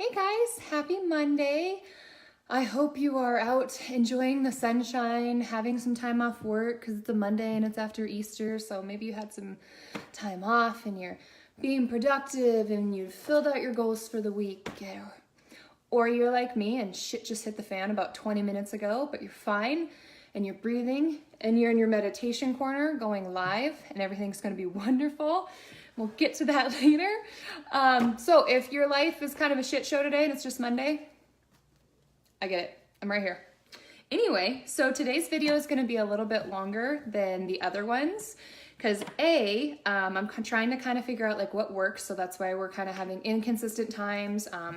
Hey guys, happy Monday. I hope you are out enjoying the sunshine, having some time off work because it's a Monday and it's after Easter. So maybe you had some time off and you're being productive and you filled out your goals for the week. Or you're like me and shit just hit the fan about 20 minutes ago, but you're fine and you're breathing and you're in your meditation corner going live and everything's going to be wonderful. We'll get to that later. So if your life is kind of a shit show today and it's just Monday, I get it. I'm right here. Anyway, so today's video is going to be a little bit longer than the other ones because I'm trying to kind of figure out like what works. So that's why we're kind of having inconsistent times, I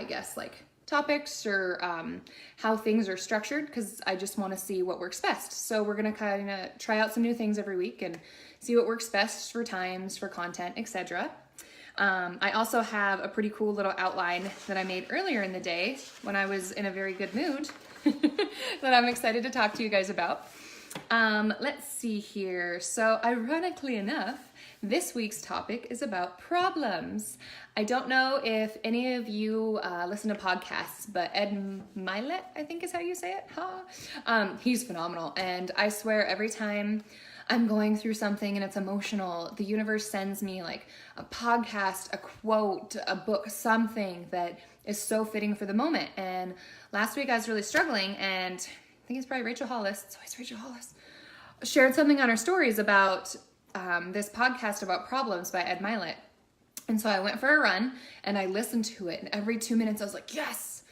guess like topics or how things are structured because I just want to see what works best. So we're going to kind of try out some new things every week and see what works best for times, for content, etc. I also have a pretty cool little outline that I made earlier in the day when I was in a very good mood that I'm excited to talk to you guys about. Let's see here. So ironically enough, this week's topic is about problems. I don't know if any of you listen to podcasts, but Ed Mylett, I think is how you say it. He's phenomenal. And I swear every time I'm going through something and it's emotional, the universe sends me like a podcast, a quote, a book, something that is so fitting for the moment. And last week I was really struggling, and I think it's probably Rachel Hollis. It's always Rachel Hollis. Shared something on her stories about this podcast about problems by Ed Mylett. And so I went for a run and I listened to it, and every 2 minutes I was like, yes,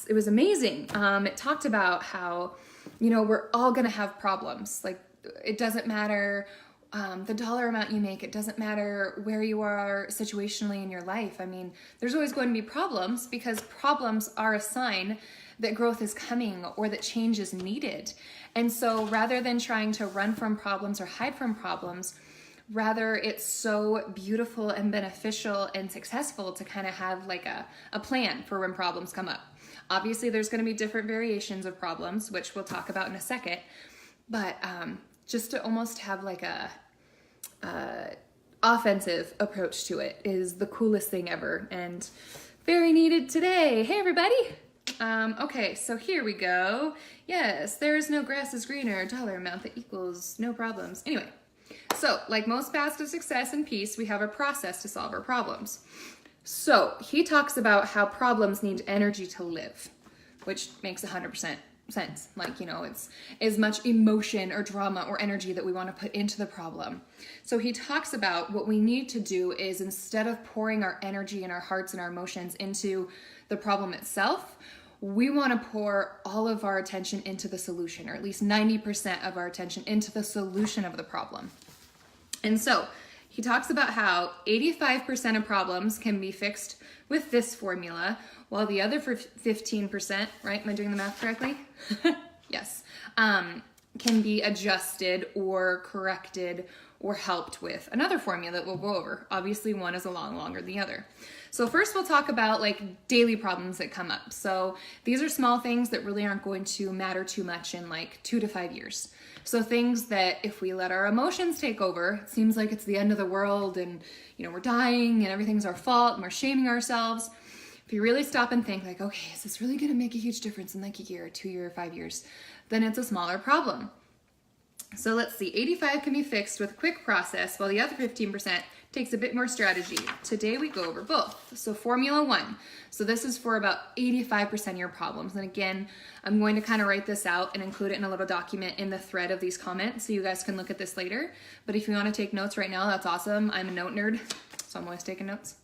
it was amazing. It talked about how, we're all gonna have problems. Like, it doesn't matter the dollar amount you make. It doesn't matter where you are situationally in your life. I mean, there's always going to be problems because problems are a sign that growth is coming or that change is needed. And so rather than trying to run from problems or hide from problems, rather it's so beautiful and beneficial and successful to kind of have like a plan for when problems come up. Obviously, there's going to be different variations of problems, which we'll talk about in a second. But just to almost have like a offensive approach to it is the coolest thing ever and very needed today. Hey, everybody. Okay, so here we go. Yes, there is no grass is greener, dollar amount that equals no problems. Anyway, so like most paths to success and peace, we have a process to solve our problems. So he talks about how problems need energy to live, which makes 100% sense. Like, it's as much emotion or drama or energy that we want to put into the problem. So he talks about what we need to do is, instead of pouring our energy and our hearts and our emotions into the problem itself, we want to pour all of our attention into the solution, or at least 90% of our attention into the solution of the problem. And so he talks about how 85% of problems can be fixed with this formula, while the other 15%, right? Am I doing the math correctly? Yes. Can be adjusted or corrected or helped with another formula that we'll go over. Obviously, one is a lot longer than the other. So first we'll talk about like daily problems that come up. So these are small things that really aren't going to matter too much in like 2 to 5 years. So things that if we let our emotions take over, it seems like it's the end of the world and, we're dying and everything's our fault and we're shaming ourselves. If you really stop and think like, okay, is this really gonna make a huge difference in like a year, 2 years, 5 years? Then it's a smaller problem. So let's see, 85 can be fixed with a quick process, while the other 15% takes a bit more strategy. Today we go over both. So Formula 1. So this is for about 85% of your problems. And again, I'm going to kind of write this out and include it in a little document in the thread of these comments so you guys can look at this later. But if you want to take notes right now, that's awesome. I'm a note nerd, so I'm always taking notes.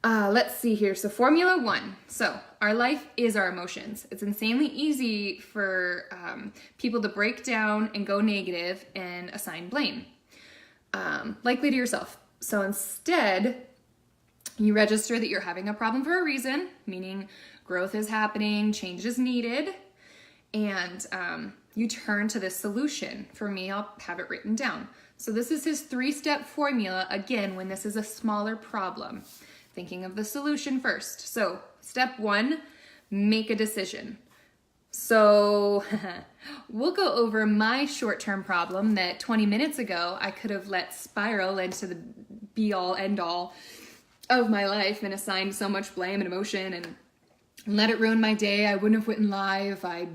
Let's see here. So Formula 1. So our life is our emotions. It's insanely easy for people to break down and go negative and assign blame, likely to yourself. So instead, you register that you're having a problem for a reason, meaning growth is happening, change is needed, and you turn to this solution. For me, I'll have it written down. So this is his 3-step formula, again, when this is a smaller problem. Thinking of the solution first. So step 1, make a decision. So we'll go over my short-term problem that 20 minutes ago I could have let spiral into the be-all, end-all of my life and assigned so much blame and emotion and let it ruin my day. I wouldn't have went live. I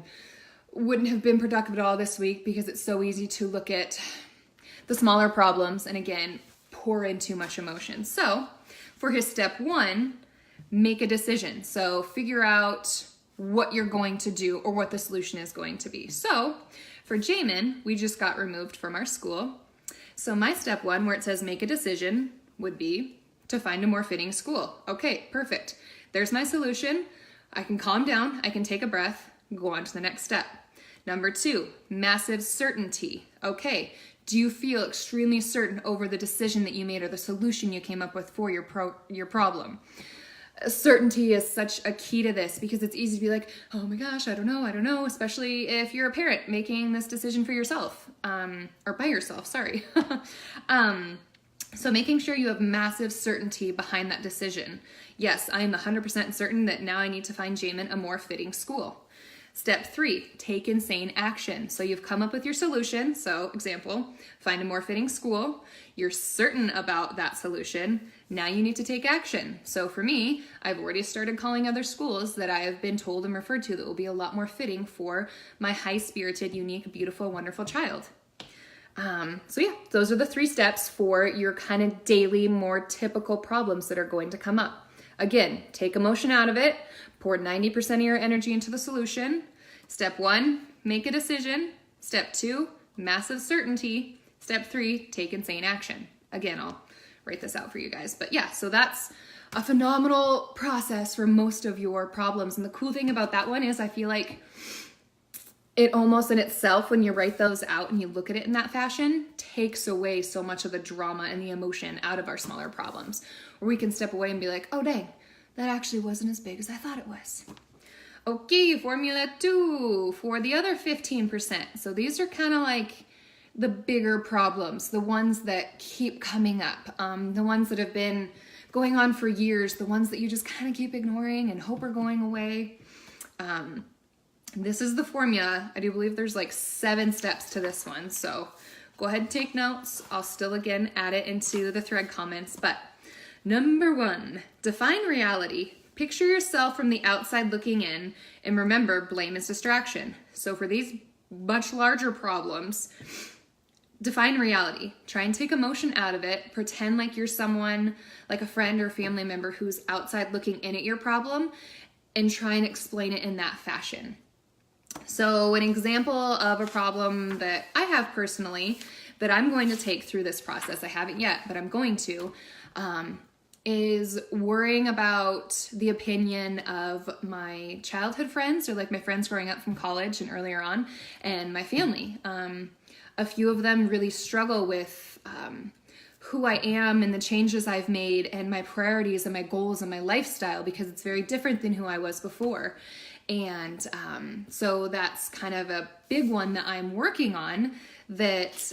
wouldn't have been productive at all this week because it's so easy to look at the smaller problems and again, pour in too much emotion. So for his step 1, make a decision. So figure out what you're going to do or what the solution is going to be. So for Jamin, we just got removed from our school. So my step 1, where it says make a decision, would be to find a more fitting school. Okay, perfect. There's my solution. I can calm down, I can take a breath, go on to the next step. Number 2, massive certainty. Okay, do you feel extremely certain over the decision that you made or the solution you came up with for your problem? Certainty is such a key to this because it's easy to be like, oh my gosh, I don't know, especially if you're a parent making this decision for yourself, or by yourself, sorry. So making sure you have massive certainty behind that decision. Yes, I am 100% certain that now I need to find Jamin a more fitting school. Step 3, take insane action. So you've come up with your solution. So example, find a more fitting school. You're certain about that solution. Now you need to take action. So for me, I've already started calling other schools that I have been told and referred to that will be a lot more fitting for my high-spirited, unique, beautiful, wonderful child. So yeah, those are the 3 steps for your kind of daily, more typical problems that are going to come up. Again, take emotion out of it, pour 90% of your energy into the solution. Step 1, make a decision. Step 2, massive certainty. Step 3, take insane action. Again, I'll write this out for you guys. But yeah, so that's a phenomenal process for most of your problems. And the cool thing about that one is I feel like it almost in itself, when you write those out and you look at it in that fashion, takes away so much of the drama and the emotion out of our smaller problems. Where we can step away and be like, oh dang, that actually wasn't as big as I thought it was. Okay, formula 2 for the other 15%. So these are kind of like the bigger problems, the ones that keep coming up, the ones that have been going on for years, the ones that you just kind of keep ignoring and hope are going away. This is the formula. I do believe there's like 7 steps to this one. So go ahead and take notes. I'll still again add it into the thread comments. But number 1, define reality. Picture yourself from the outside looking in. And remember, blame is distraction. So for these much larger problems, define reality. Try and take emotion out of it. Pretend like you're someone, like a friend or family member who's outside looking in at your problem and try and explain it in that fashion. So an example of a problem that I have personally that I'm going to take through this process, I haven't yet, but I'm going to, is worrying about the opinion of my childhood friends or like my friends growing up from college and earlier on and my family. A few of them really struggle with who I am and the changes I've made and my priorities and my goals and my lifestyle because it's very different than who I was before. And so that's kind of a big one that I'm working on that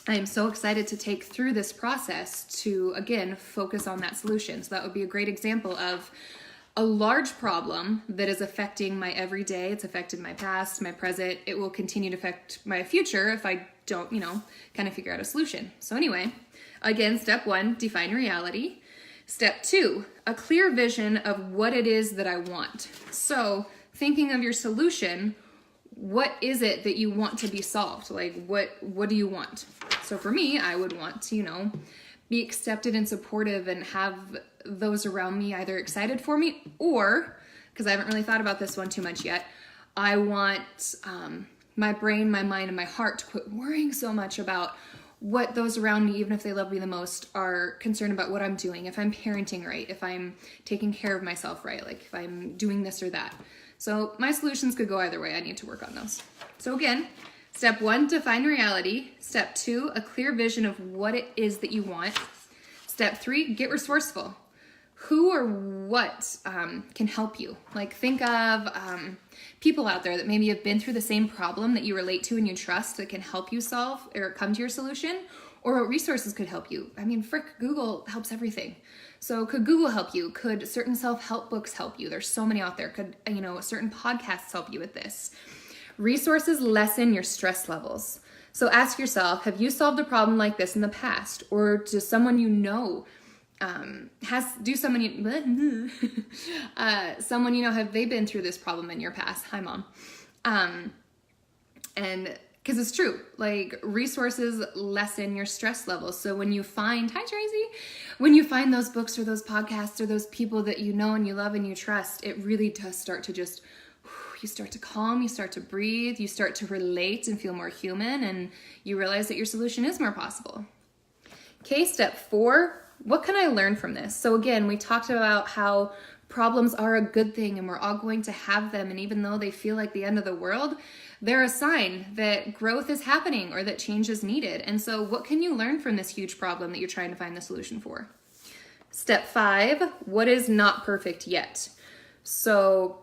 I'm so excited to take through this process to, again, focus on that solution. So that would be a great example of a large problem that is affecting my everyday. It's affected my past, my present. It will continue to affect my future if I don't, kind of figure out a solution. So anyway, again, step 1, define reality. Step 2, a clear vision of what it is that I want. So thinking of your solution, what is it that you want to be solved? Like what do you want? So for me, I would want to, be accepted and supportive and have those around me either excited for me or, because I haven't really thought about this one too much yet, I want my brain, my mind, and my heart to quit worrying so much about what those around me, even if they love me the most, are concerned about what I'm doing, if I'm parenting right, if I'm taking care of myself right, like if I'm doing this or that. So my solutions could go either way. I need to work on those. So again, step 1, define reality. Step 2, a clear vision of what it is that you want. Step 3, get resourceful. Who or what can help you? Like think of people out there that maybe have been through the same problem that you relate to and you trust that can help you solve or come to your solution, or what resources could help you. I mean, frick, Google helps everything. So could Google help you? Could certain self-help books help you? There's so many out there. Could, certain podcasts help you with this? Resources lessen your stress levels. So ask yourself, have you solved a problem like this in the past? Or does someone someone, have they been through this problem in your past? Hi, Mom. And because it's true, like resources lessen your stress levels. So when you find, hi Tracy, when you find those books or those podcasts or those people that you know and you love and you trust, it really does start to just, you start to calm, you start to breathe, you start to relate and feel more human, and you realize that your solution is more possible. Okay, step 4, what can I learn from this? So again, we talked about how problems are a good thing and we're all going to have them, and even though they feel like the end of the world, they're a sign that growth is happening or that change is needed. And so what can you learn from this huge problem that you're trying to find the solution for? Step 5, what is not perfect yet? So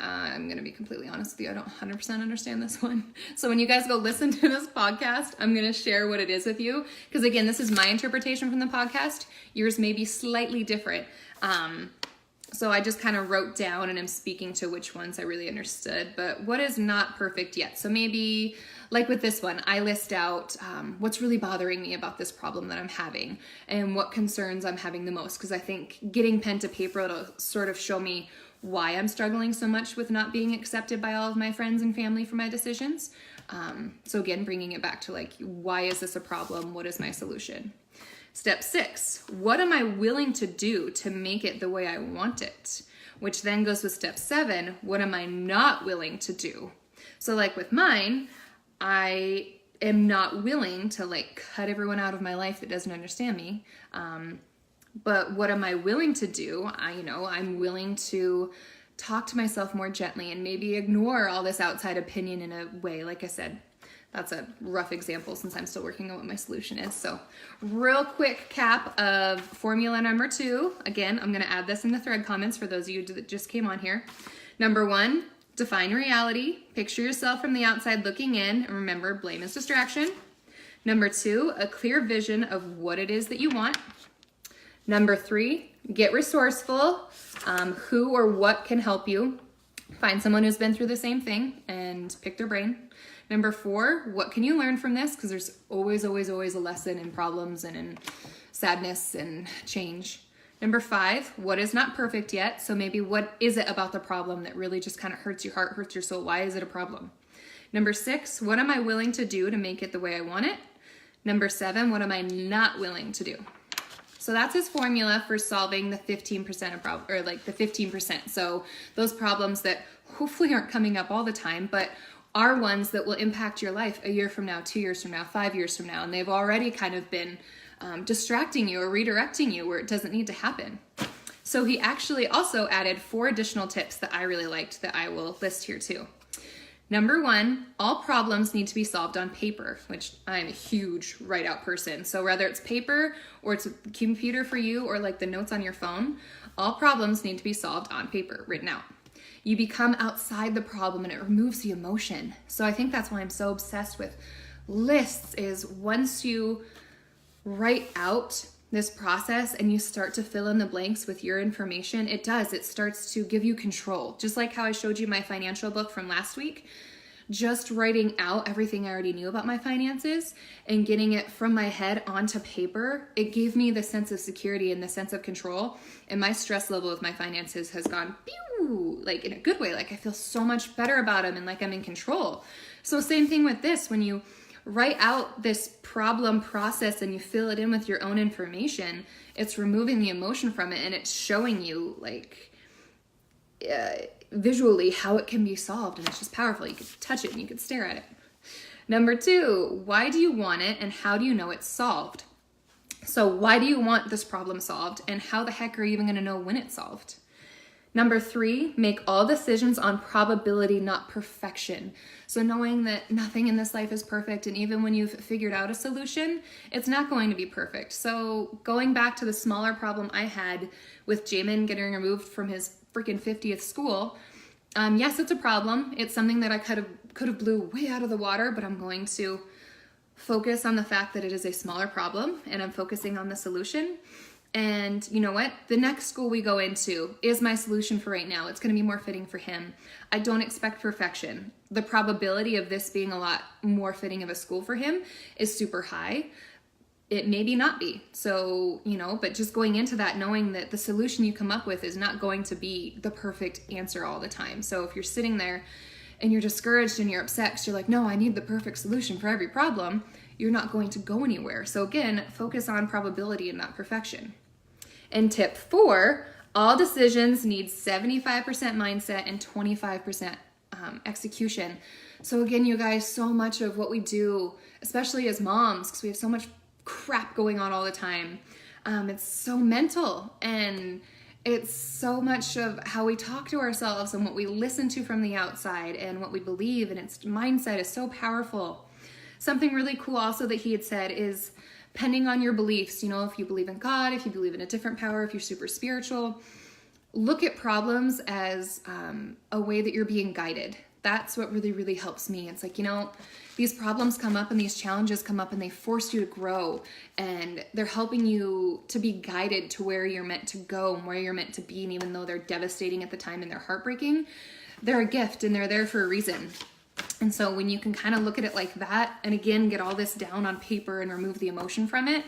I'm going to be completely honest with you, I don't 100% understand this one. So when you guys go listen to this podcast, I'm going to share what it is with you. Because again, this is my interpretation from the podcast. Yours may be slightly different. So I just kind of wrote down and I'm speaking to which ones I really understood. But what is not perfect yet? So maybe like with this one, I list out what's really bothering me about this problem that I'm having and what concerns I'm having the most. Because I think getting pen to paper, it'll sort of show me why I'm struggling so much with not being accepted by all of my friends and family for my decisions. So again, bringing it back to like, why is this a problem? What is my solution? Step 6, what am I willing to do to make it the way I want it? Which then goes with step 7, what am I not willing to do? So like with mine, I am not willing to like cut everyone out of my life that doesn't understand me. But what am I willing to do? I'm willing to talk to myself more gently and maybe ignore all this outside opinion in a way. Like I said, that's a rough example since I'm still working on what my solution is. So real quick cap of formula number 2. Again, I'm going to add this in the thread comments for those of you that just came on here. Number 1, define reality. Picture yourself from the outside looking in. And remember, blame is distraction. Number 2, a clear vision of what it is that you want. Number 3, get resourceful. Who or what can help you? Find someone who's been through the same thing and pick their brain. Number 4, what can you learn from this? Because there's always, always, always a lesson in problems and in sadness and change. Number 5, what is not perfect yet? So maybe what is it about the problem that really just kind of hurts your heart, hurts your soul? Why is it a problem? Number 6, what am I willing to do to make it the way I want it? Number 7, what am I not willing to do? So that's his formula for solving the 15% of the 15%. So those problems that hopefully aren't coming up all the time, but are ones that will impact your life a year from now, 2 years from now, 5 years from now, and they've already kind of been distracting you or redirecting you where it doesn't need to happen. So he actually also added 4 additional tips that I really liked that I will list here too. Number 1, all problems need to be solved on paper, which I'm a huge write-out person. So whether it's paper or it's a computer for you or like the notes on your phone, all problems need to be solved on paper, written out. You become outside the problem and it removes the emotion. So I think that's why I'm so obsessed with lists, is once you write out this process and you start to fill in the blanks with your information, it starts to give you control. Just like how I showed you my financial book from last week, just writing out everything I already knew about my finances and getting it from my head onto paper, it gave me the sense of security and the sense of control. And my stress level with my finances has gone pew, like in a good way. Like I feel so much better about them and like I'm in control. So same thing with this, when you write out this problem process and you fill it in with your own information, it's removing the emotion from it and it's showing you like visually how it can be solved, and it's just powerful. You could touch it and you could stare at it. Number 2, why do you want it and how do you know it's solved? So why do you want this problem solved and how the heck are you even going to know when it's solved? Number 3, make all decisions on probability, not perfection. So knowing that nothing in this life is perfect, and even when you've figured out a solution, it's not going to be perfect. So going back to the smaller problem I had with Jamin getting removed from his freaking 50th school, yes, it's a problem. It's something that I could have blew way out of the water, but I'm going to focus on the fact that it is a smaller problem and I'm focusing on the solution. And you know what? The next school we go into is my solution for right now. It's going to be more fitting for him. I don't expect perfection. The probability of this being a lot more fitting of a school for him is super high. it maybe not be. So, but just going into that, knowing that the solution you come up with is not going to be the perfect answer all the time. So if you're sitting there and you're discouraged and you're upset because you're like, no, I need the perfect solution for every problem, you're not going to go anywhere. So again, focus on probability and not perfection. And tip 4, all decisions need 75% mindset and 25% execution. So again, you guys, so much of what we do, especially as moms, because we have so much crap going on all the time, it's so mental, and it's so much of how we talk to ourselves and what we listen to from the outside and what we believe, and its mindset is so powerful. Something really cool also that he had said is, depending on your beliefs, if you believe in God, if you believe in a different power, if you're super spiritual, look at problems as a way that you're being guided. That's what really, really helps me. It's like, these problems come up and these challenges come up and they force you to grow, and they're helping you to be guided to where you're meant to go and where you're meant to be. And even though they're devastating at the time and they're heartbreaking, they're a gift and they're there for a reason. And so when you can kind of look at it like that, and again, get all this down on paper and remove the emotion from it,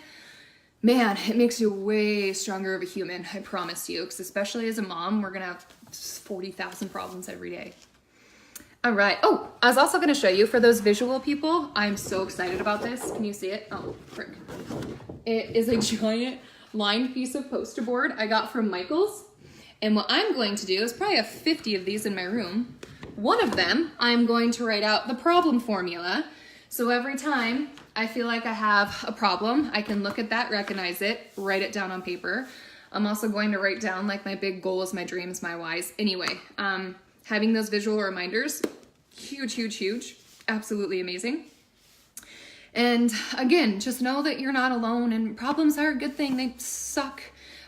man, it makes you way stronger of a human, I promise you. Because especially as a mom, we're going to have 40,000 problems every day. All right. Oh, I was also going to show you, for those visual people, I'm so excited about this. Can you see it? Oh, frick. It is a giant lined piece of poster board I got from Michaels. And what I'm going to do is probably have 50 of these in my room. One of them, I'm going to write out the problem formula. So every time I feel like I have a problem, I can look at that, recognize it, write it down on paper. I'm also going to write down like my big goals, my dreams, my whys. Anyway, having those visual reminders, huge, huge, huge, absolutely amazing. And again, just know that you're not alone, and problems are a good thing. They suck,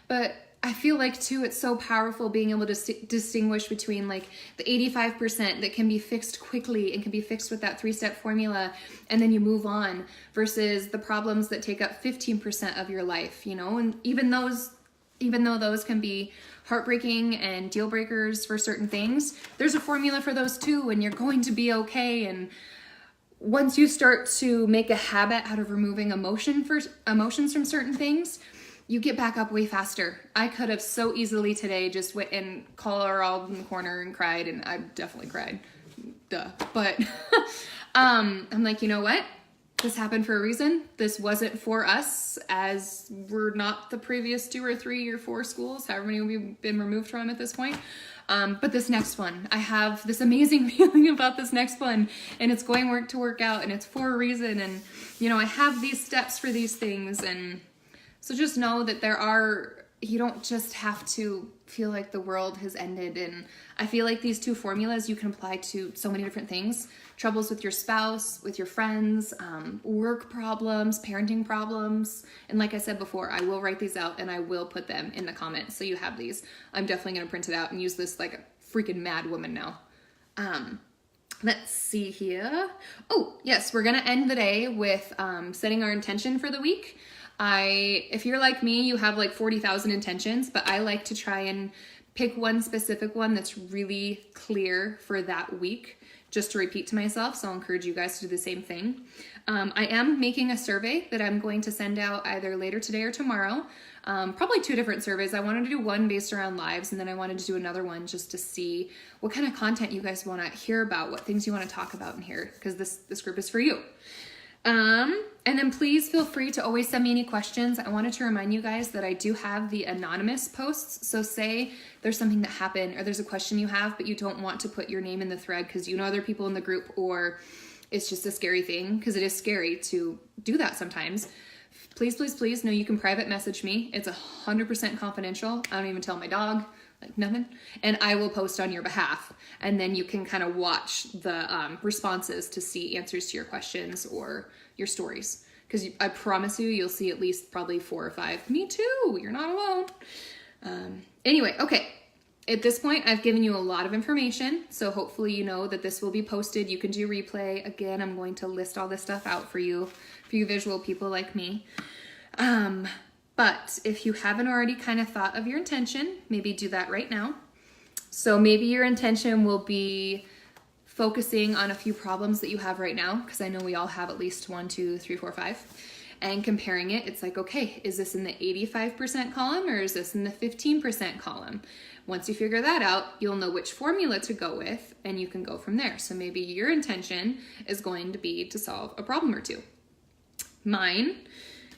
but I feel like too, it's so powerful being able to distinguish between like the 85% that can be fixed quickly and can be fixed with that 3-step formula, and then you move on, versus the problems that take up 15% of your life, and even though those can be heartbreaking and deal breakers for certain things, there's a formula for those too, and you're going to be okay. And once you start to make a habit out of removing emotions from certain things, you get back up way faster. I could have so easily today just went and called her all in the corner and cried, and I definitely cried, duh. But I'm like, you know what? This happened for a reason. This wasn't for us, as we're not the previous 2 or 3 or 4 schools, however many we've been removed from at this point. But this next one, I have this amazing feeling about this next one, and it's going to work out, and it's for a reason. And, I have these steps for these things. And so just know that you don't just have to feel like the world has ended. And I feel like these 2 formulas you can apply to so many different things. Troubles with your spouse, with your friends, work problems, parenting problems. And like I said before, I will write these out and I will put them in the comments, so you have these. I'm definitely going to print it out and use this like a freaking mad woman now. Let's see here. Oh, yes, we're going to end the day with setting our intention for the week. If you're like me, you have like 40,000 intentions, but I like to try and pick one specific one that's really clear for that week, just to repeat to myself. So I'll encourage you guys to do the same thing. I am making a survey that I'm going to send out either later today or tomorrow. Probably 2 different surveys. I wanted to do one based around lives, and then I wanted to do another one just to see what kind of content you guys want to hear about, what things you want to talk about in here, because this group is for you. And then please feel free to always send me any questions. I wanted to remind you guys that I do have the anonymous posts. So say there's something that happened, or there's a question you have, but you don't want to put your name in the thread because other people in the group, or it's just a scary thing, because it is scary to do that sometimes. Please, please, please know you can private message me. It's 100% confidential. I don't even tell my dog, like nothing. And I will post on your behalf. And then you can kind of watch the responses to see answers to your questions or your stories. Because I promise you'll see at least probably 4 or 5. Me too, you're not alone. Anyway, okay. At this point, I've given you a lot of information. So hopefully you know that this will be posted. You can do replay. Again, I'm going to list all this stuff out for you visual people like me. But if you haven't already kind of thought of your intention, maybe do that right now. So maybe your intention will be focusing on a few problems that you have right now, because I know we all have at least 1, 2, 3, 4, 5. and comparing it. It's like, okay, is this in the 85% column or is this in the 15% column? Once you figure that out, you'll know which formula to go with and you can go from there. So maybe your intention is going to be to solve a problem or two. Mine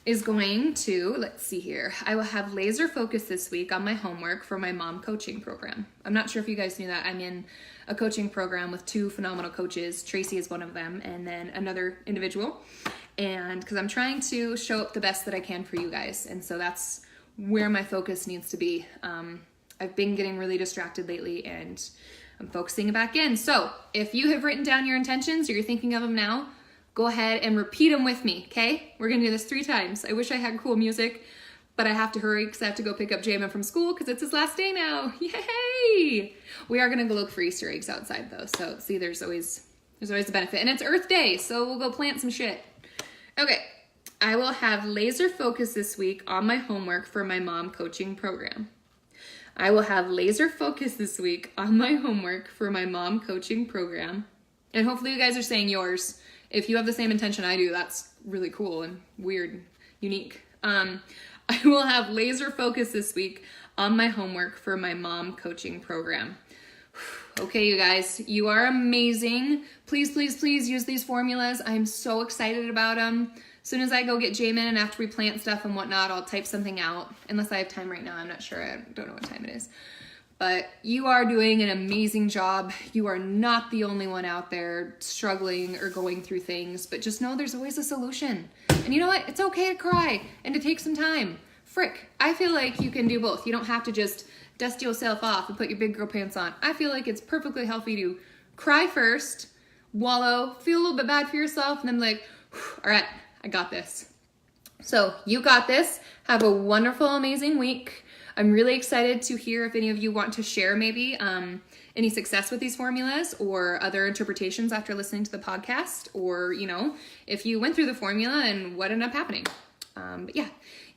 is going to, let's see here, I will have laser focus this week on my homework for my mom coaching program. I'm not sure if you guys knew that. I'm in a coaching program with 2 phenomenal coaches. Tracy is one of them, and then another individual. And because I'm trying to show up the best that I can for you guys. And so that's where my focus needs to be. I've been getting really distracted lately and I'm focusing it back in. So if you have written down your intentions or you're thinking of them now, go ahead and repeat them with me, okay? We're gonna do this 3 times. I wish I had cool music, but I have to hurry because I have to go pick up Jamin from school because it's his last day now. Yay! We are gonna go look for Easter eggs outside though. So see, there's always a benefit. And it's Earth Day, so we'll go plant some shit. Okay, I will have laser focus this week on my homework for my mom coaching program. I will have laser focus this week on my homework for my mom coaching program. And hopefully you guys are saying yours. If you have the same intention I do, that's really cool and weird, unique. I will have laser focus this week on my homework for my mom coaching program. Okay, you guys, you are amazing. Please, please, please use these formulas. I'm so excited about them. As soon as I go get Jamin and after we plant stuff and whatnot, I'll type something out. Unless I have time right now, I'm not sure. I don't know what time it is. But you are doing an amazing job. You are not the only one out there struggling or going through things, but just know there's always a solution. And you know what? It's okay to cry and to take some time. Frick, I feel like you can do both. You don't have to just dust yourself off and put your big girl pants on. I feel like it's perfectly healthy to cry first, wallow, feel a little bit bad for yourself, and then like, all right, I got this. So you got this. Have a wonderful, amazing week. I'm really excited to hear if any of you want to share maybe any success with these formulas or other interpretations after listening to the podcast, or, you know, if you went through the formula and what ended up happening. But yeah,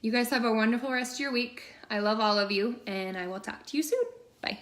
you guys have a wonderful rest of your week. I love all of you, and I will talk to you soon. Bye.